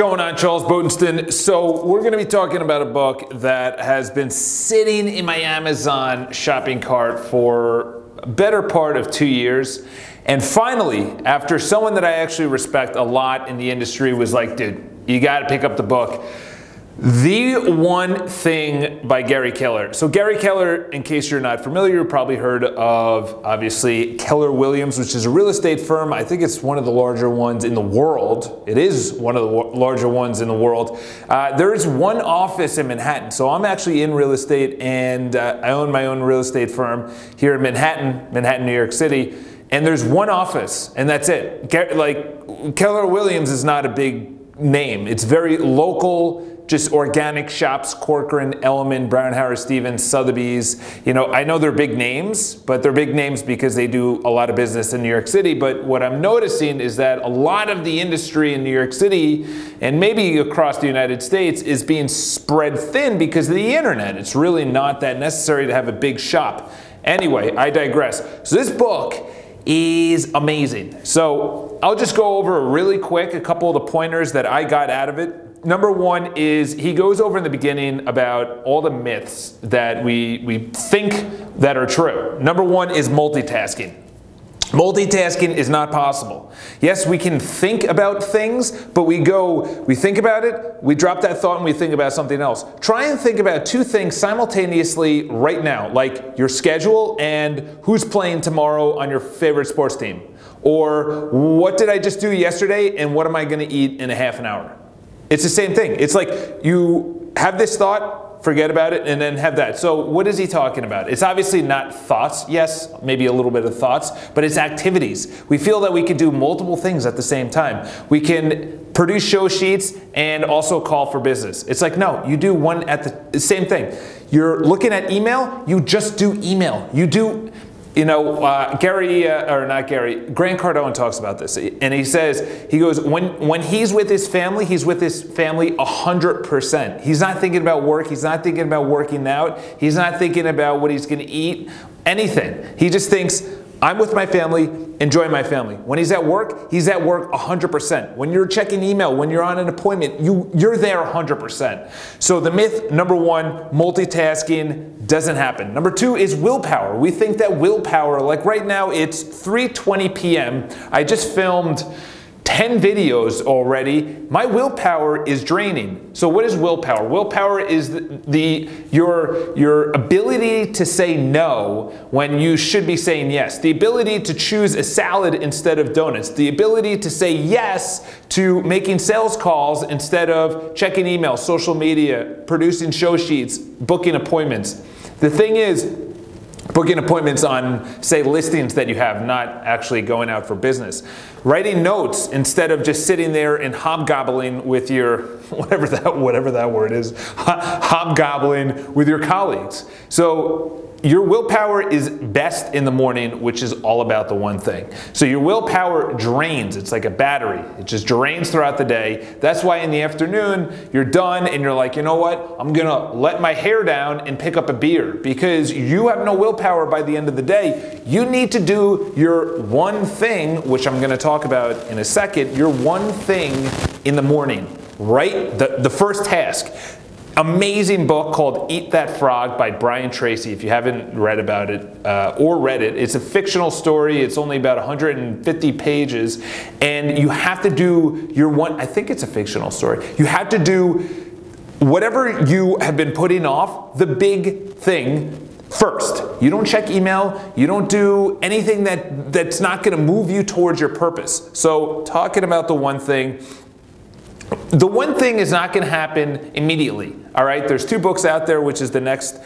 going on, Charles Botensten? So we're going to be talking about a book that has been sitting in my Amazon shopping cart for a better part of 2 years. And finally, after someone that I actually respect a lot in the industry was like, dude, you got to pick up the book. The One Thing by Gary Keller. So Gary Keller, in case you're not familiar, you probably heard of, obviously, Keller Williams, which is a real estate firm. I think it's one of the larger ones in the world. It is one of the larger ones in the world. There is one office in Manhattan. So I'm actually in real estate, and I own my own real estate firm here in Manhattan, New York City. And there's one office, and that's it. Like, Keller Williams is not a big name. It's very local, just organic shops: Corcoran, Element, Brown Harris Stevens, Sotheby's. You know, I know they're big names, but they're big names because they do a lot of business in New York City. But what I'm noticing is that a lot of the industry in New York City, and maybe across the United States, is being spread thin because of the internet. It's really not that necessary to have a big shop. Anyway, I digress. So this book is amazing. So I'll just go over really quick a couple of the pointers that I got out of it. Number one is he goes over in the beginning about all the myths that we think that are true. Number one is multitasking. Multitasking is not possible. Yes, we can think about things, but we think about it, we drop that thought and we think about something else. Try and think about two things simultaneously right now, like your schedule and who's playing tomorrow on your favorite sports team. Or what did I just do yesterday and what am I going to eat in a half an hour? It's the same thing. It's like you have this thought, forget about it, and then have that. So what is he talking about? It's obviously not thoughts. Yes, maybe a little bit of thoughts, but it's activities. We feel that we can do multiple things at the same time. We can produce show sheets and also call for business. It's like, no, you do one at the same thing. You're looking at email, you just do email. You do, you know, Grant Cardone talks about this, and he goes, when he's with his family 100%. He's not thinking about work, he's not thinking about working out, he's not thinking about what he's gonna eat, anything. He just thinks, I'm with my family, enjoy my family. When he's at work 100%. When you're checking email, when you're on an appointment, you're there 100%. So the myth number one, multitasking doesn't happen. Number two is willpower. We think that willpower, like right now it's 3:20 p.m. I just filmed 10 videos already. My willpower is draining. So what is willpower? Willpower is your ability to say no when you should be saying yes. The ability to choose a salad instead of donuts. The ability to say yes to making sales calls instead of checking email, social media, producing show sheets, booking appointments. The thing is, booking appointments on, say, listings that you have, not actually going out for business. Writing notes instead of just sitting there and hobgobbling with your, whatever that word is, hobgobbling with your colleagues. So your willpower is best in the morning, which is all about the one thing. So your willpower drains. It's like a battery. It just drains throughout the day. That's why in the afternoon, you're done and you're like, you know what? I'm going to let my hair down and pick up a beer, because you have no willpower by the end of the day. You need to do your one thing, which I'm going to talk about in a second, your one thing in the morning, right? The first task. Amazing book called Eat That Frog by Brian Tracy. If you haven't read about it or read it, it's a fictional story. It's only about 150 pages, and you have to do your one, I think it's a fictional story. You have to do whatever you have been putting off, the big thing, first. You don't check email, you don't do anything that's not going to move you towards your purpose. So talking about the one thing is not going to happen immediately, all right? There's two books out there, which is the next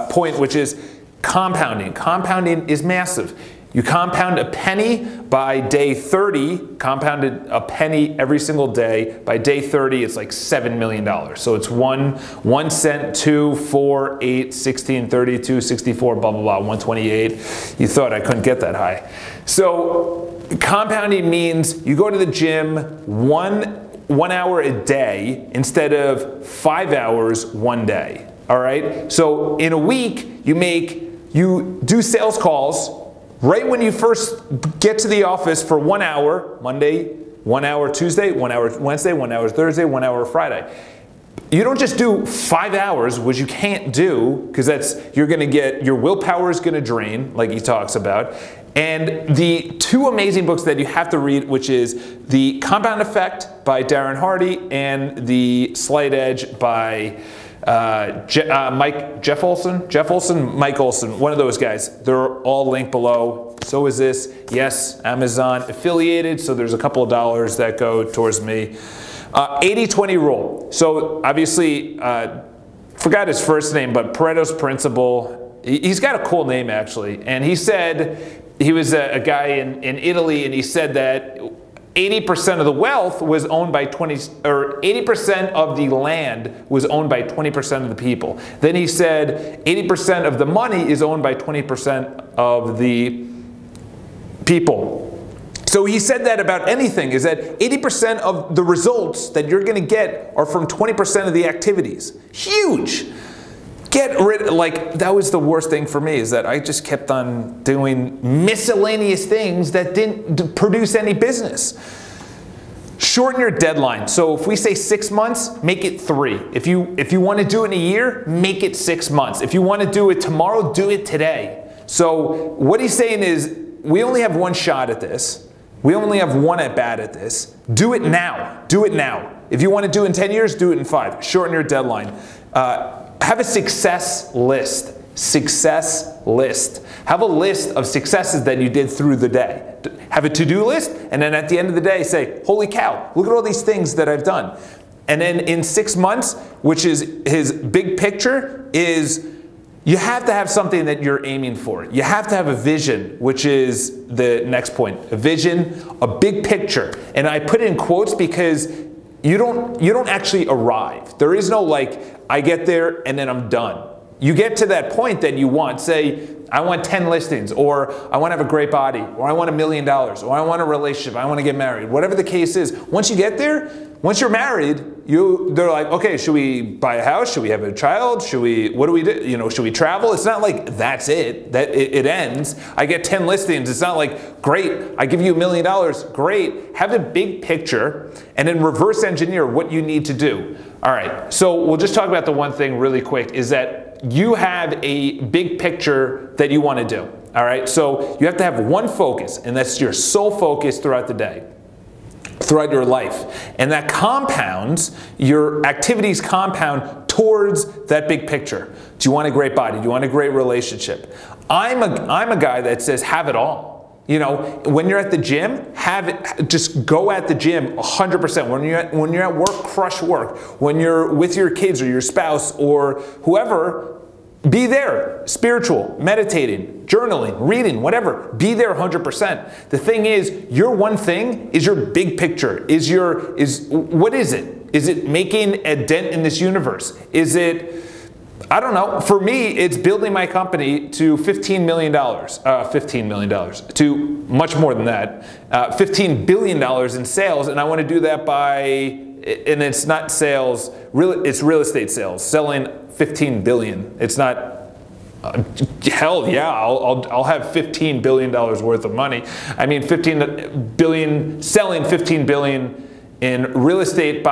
point, which is compounding. Compounding is massive. You compound a penny by day 30, compounded a penny every single day. By day 30, it's like $7 million. So it's 1 cent, 2, 4, 8, 16, 32, 64, blah, blah, blah, 128. You thought I couldn't get that high. So compounding means you go to the gym one hour a day instead of 5 hours one day, all right? So in a week, you do sales calls right when you first get to the office for 1 hour, Monday 1 hour Tuesday, 1 hour Wednesday, 1 hour Thursday, 1 hour Friday. You don't just do 5 hours, which you can't do, because you're going to get, your willpower is going to drain, like he talks about. And the two amazing books that you have to read, which is The Compound Effect by Darren Hardy and The Slight Edge by Mike Olson, one of those guys. They're all linked below. So is this. Yes, Amazon affiliated, so there's a couple of dollars that go towards me. 80-20 rule. So obviously, forgot his first name, but Pareto's principle. He's got a cool name actually, and he said, he was a guy in Italy, and he said that 80% of the wealth was owned by 80% of the land was owned by 20% of the people. Then he said 80% of the money is owned by 20% of the people. So he said that about anything, is that 80% of the results that you're going to get are from 20% of the activities. Huge. Get rid, like, that was the worst thing for me, is that I just kept on doing miscellaneous things that didn't produce any business. Shorten your deadline. So if we say 6 months, make it 3. If you want to do it in a year, make it 6 months. If you want to do it tomorrow, do it today. So what he's saying is, we only have one shot at this. We only have one at bat at this. Do it now. Do it now. If you want to do it in 10 years, do it in 5. Shorten your deadline. Have a success list. Success list. Have a list of successes that you did through the day. Have a to-do list, and then at the end of the day say, holy cow, look at all these things that I've done. And then in 6 months, which is his big picture, is you have to have something that you're aiming for. You have to have a vision, which is the next point. A vision, a big picture. And I put it in quotes because you don't actually arrive. There is no like, I get there and then I'm done. You get to that point that you want. Say, I want 10 listings, or I want to have a great body, or I want $1 million, or I want a relationship, I want to get married. Whatever the case is, once you get there, once you're married, they're like, okay, should we buy a house? Should we have a child? What do we do? You know, should we travel? It's not like that's it, that it ends. I get 10 listings. It's not like, great, I give you $1 million. Great. Have a big picture and then reverse engineer what you need to do. All right, so we'll just talk about the one thing really quick, is that you have a big picture that you want to do. All right, so you have to have one focus, and that's your sole focus throughout the day, throughout your life. And that compounds, your activities compound towards that big picture. Do you want a great body? Do you want a great relationship? I'm a guy that says have it all. You know, when you're at the gym, just go at the gym 100%. When you're at work, crush work. When you're with your kids or your spouse or whoever, be there. Spiritual, meditating, journaling, reading, whatever. Be there 100%. The thing is, your one thing is your big picture. What is it? Is it making a dent in this universe? Is it, I don't know. For me, it's building my company to $15 million. $15 million. To much more than that. $15 billion in sales, and I want to do that by, and it's not sales, it's real estate sales. Selling 15 billion. It's not, hell yeah, I'll have $15 billion worth of money. I mean, 15 billion, selling 15 billion in real estate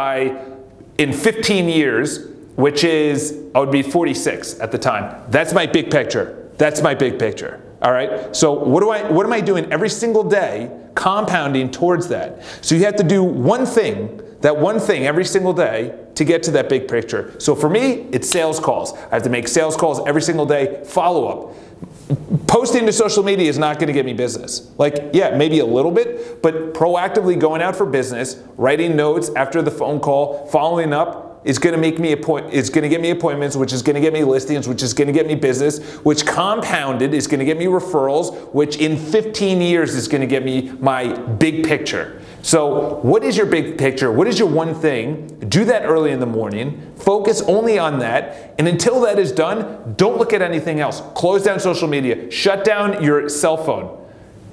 in 15 years, which is, I would be 46 at the time. That's my big picture. That's my big picture. All right. So what am I doing every single day, compounding towards that? So you have to do one thing every single day to get to that big picture. So for me, it's sales calls. I have to make sales calls every single day, follow up. Posting to social media is not going to get me business. Like, yeah, maybe a little bit, but proactively going out for business, writing notes after the phone call, following up, is going to make me get me appointments, which is going to get me listings, which is going to get me business, which compounded is going to get me referrals, which in 15 years is going to get me my big picture. So what is your big picture? What is your one thing? Do that early in the morning. Focus only on that. And until that is done, don't look at anything else. Close down social media. Shut down your cell phone.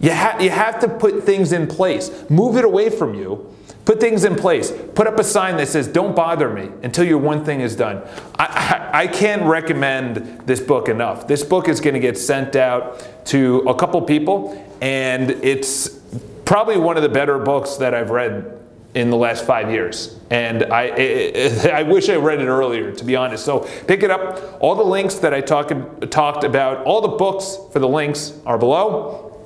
You have to put things in place. Move it away from you. Put things in place. Put up a sign that says, don't bother me until your one thing is done. I can't recommend this book enough. This book is going to get sent out to a couple people, and it's probably one of the better books that I've read in the last 5 years. And I wish I read it earlier, to be honest. So pick it up. All the links that I talked about, all the books for the links are below.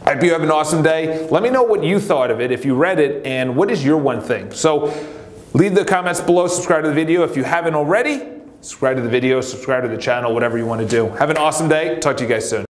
I hope you have an awesome day. Let me know what you thought of it, if you read it, and what is your one thing. So leave the comments below, subscribe to the video. If you haven't already, subscribe to the video, subscribe to the channel, whatever you want to do. Have an awesome day. Talk to you guys soon.